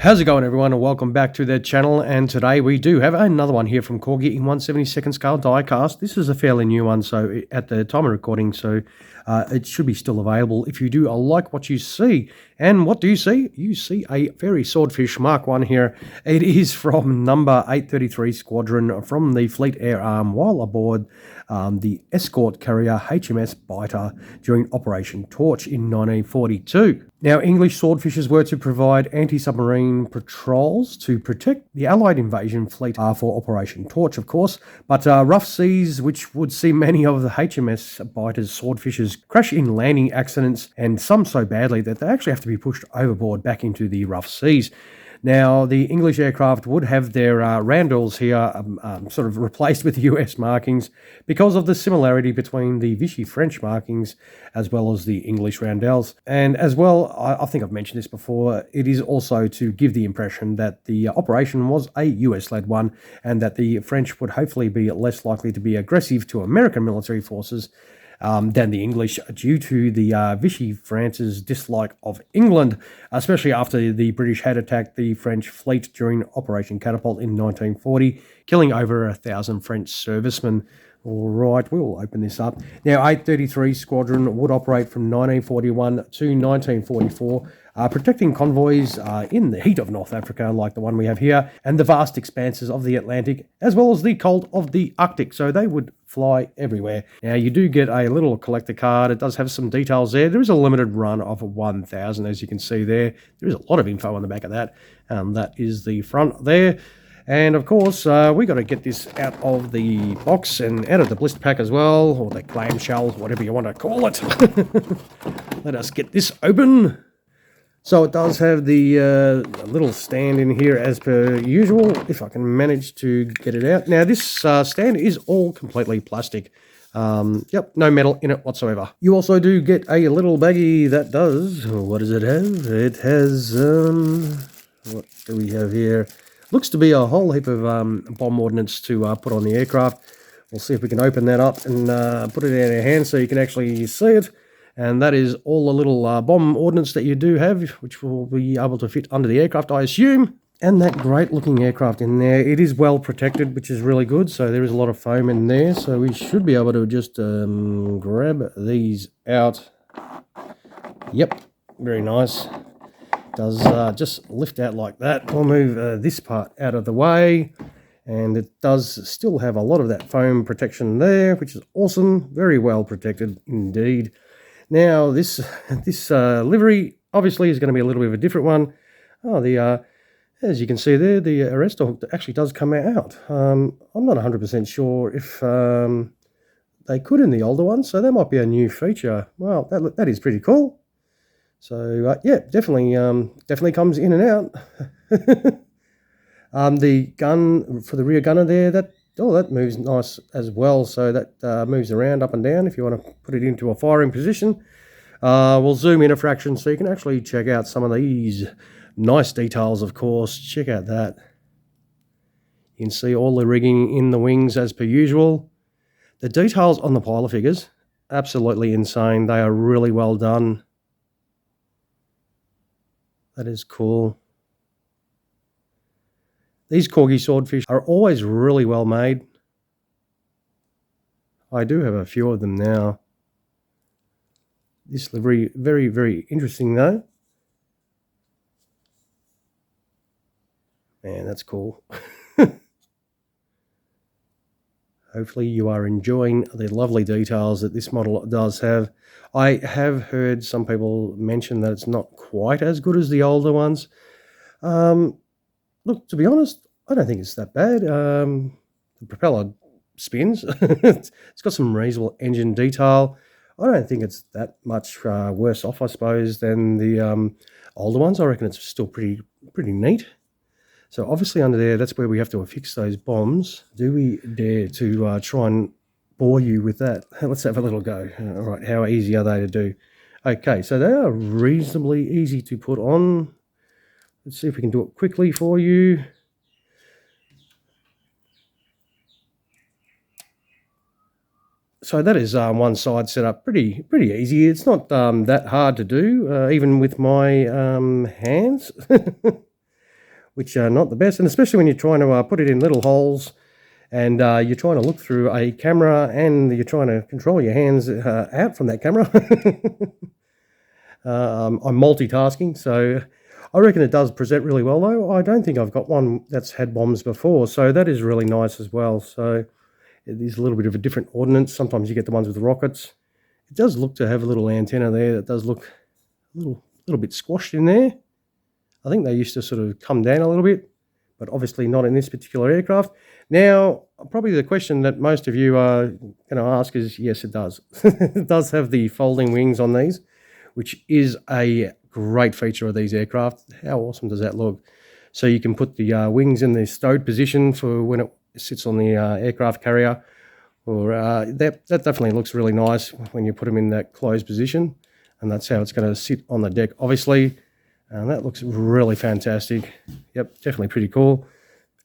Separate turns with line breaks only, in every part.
How's it going, everyone, and welcome back to the channel. And today we do have another one here from Corgi in 1/72 scale diecast. This is a fairly new one, so at the time of recording, so it should be still available if you do like what you see. And what do you see? You see a Fairey Swordfish Mark 1 here. It is from number 833 Squadron from the Fleet Air Arm while aboard the escort carrier HMS Biter during Operation Torch in 1942. Now, English swordfishers were to provide anti-submarine patrols to protect the Allied invasion fleet for Operation Torch, of course, but rough seas, which would see many of the HMS Biter's swordfishers crash in landing accidents, and some so badly that they actually have to be pushed overboard back into the rough seas. Now, the English aircraft would have their roundels here sort of replaced with US markings because of the similarity between the Vichy French markings as well as the English roundels. And as well, I think I've mentioned this before, it is also to give the impression that the operation was a US-led one and that the French would hopefully be less likely to be aggressive to American military forces than the English, due to the Vichy France's dislike of England, especially after the British had attacked the French fleet during Operation Catapult in 1940, killing over 1,000 French servicemen. All right, we'll open this up. Now, 833 Squadron would operate from 1941 to 1944, protecting convoys in the heat of North Africa, like the one we have here, and the vast expanses of the Atlantic, as well as the cold of the Arctic, so they would fly everywhere. Now, you do get a little collector card. It does have some details there. There is a limited run of 1,000, as you can see there. There is a lot of info on the back of that. That is the front there. And of course, we got to get this out of the box and out of the blister pack as well, or the clamshell, whatever you want to call it. Let us get this open. So it does have the little stand in here as per usual, if I can manage to get it out. Now, this stand is all completely plastic. Yep, no metal in it whatsoever. You also do get a little baggie that does, what does it have? It has, what do we have here? Looks to be a whole heap of bomb ordnance to put on the aircraft. We'll see if we can open that up and put it in our hand so you can actually see it. And that is all the little bomb ordnance that you do have, which will be able to fit under the aircraft, I assume. And that great looking aircraft in there, it is well protected, which is really good. So there is a lot of foam in there. So we should be able to just grab these out. Yep, very nice. Does just lift out like that. We'll move this part out of the way, and it does still have a lot of that foam protection there, which is awesome. Very well protected indeed. Now, this livery obviously is going to be a little bit of a different one. Oh, as you can see there, the arrestor hook actually does come out. I'm not 100% sure if they could in the older one, so that might be a new feature. Well, that is pretty cool. So yeah, definitely comes in and out. The gun for the rear gunner there, that moves nice as well. So that moves around up and down if you want to put it into a firing position. We'll zoom in a fraction so you can actually check out some of these nice details. Of course, check out that. You can see all the rigging in the wings as per usual. The details on the piler figures, absolutely insane. They are really well done. That is cool. These Corgi swordfish are always really well made. I do have a few of them now. This livery, very, very interesting though. Man, that's cool. Hopefully you are enjoying the lovely details that this model does have. I have heard some people mention that it's not quite as good as the older ones. Look, to be honest, I don't think it's that bad. The propeller spins. It's got some reasonable engine detail. I don't think it's that much worse off, I suppose, than the older ones. I reckon it's still pretty neat. So obviously under there, that's where we have to affix those bombs. Do we dare to try and bore you with that? Let's have a little go. All right, how easy are they to do? Okay, so they are reasonably easy to put on. Let's see if we can do it quickly for you. So that is one side set up pretty easy. It's not that hard to do, even with my hands. which are not the best, and especially when you're trying to put it in little holes, and you're trying to look through a camera, and you're trying to control your hands out from that camera. I'm multitasking, so I reckon it does present really well, though. I don't think I've got one that's had bombs before, so that is really nice as well. So it is a little bit of a different ordnance. Sometimes you get the ones with the rockets. It does look to have a little antenna there that does look a little bit squashed in there. I think they used to sort of come down a little bit, but obviously not in this particular aircraft. Now, probably the question that most of you are going to ask is, yes, it does. It does have the folding wings on these, which is a great feature of these aircraft. How awesome does that look? So you can put the wings in the stowed position for when it sits on the aircraft carrier, or that definitely looks really nice when you put them in that closed position, and that's how it's going to sit on the deck, obviously. And that looks really fantastic. Yep, definitely pretty cool.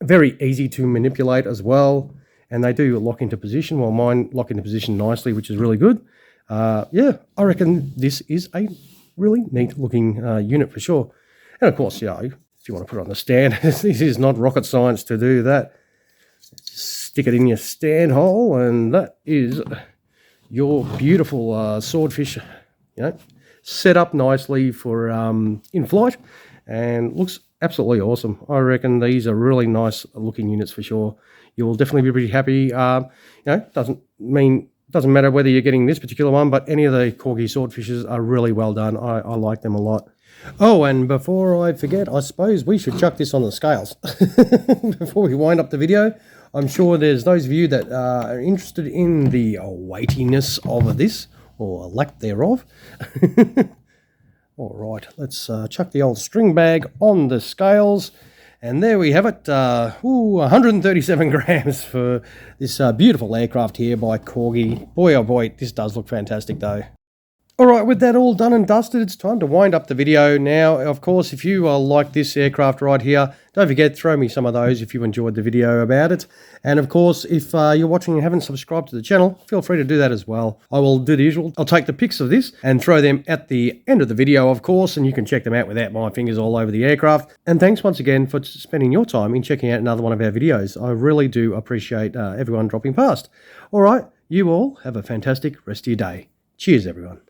Very easy to manipulate as well, and they do lock into position. Well, mine lock into position nicely, which is really good. Yeah, I reckon this is a really neat looking unit for sure. And of course, you know, if you want to put it on the stand, this is not rocket science to do that. Just stick it in your stand hole, and that is your beautiful swordfish, you know, set up nicely for in flight, and looks absolutely awesome. I reckon these are really nice looking units for sure. You'll definitely be pretty happy. You know, doesn't matter whether you're getting this particular one, but any of the Corgi swordfishes are really well done. I like them a lot. Oh, and before I forget, I suppose we should chuck this on the scales before we wind up the video. I'm sure there's those of you that are interested in the weightiness of this, or lack thereof. All right, let's chuck the old string bag on the scales. And there we have it, 137 grams for this beautiful aircraft here by Corgi. Boy, oh boy, this does look fantastic though. All right, with that all done and dusted, it's time to wind up the video. Now, of course, if you like this aircraft right here, don't forget, throw me some of those if you enjoyed the video about it. And of course, if you're watching and haven't subscribed to the channel, feel free to do that as well. I will do the usual. I'll take the pics of this and throw them at the end of the video, of course, and you can check them out without my fingers all over the aircraft. And thanks once again for spending your time in checking out another one of our videos. I really do appreciate everyone dropping past. All right, you all have a fantastic rest of your day. Cheers, everyone.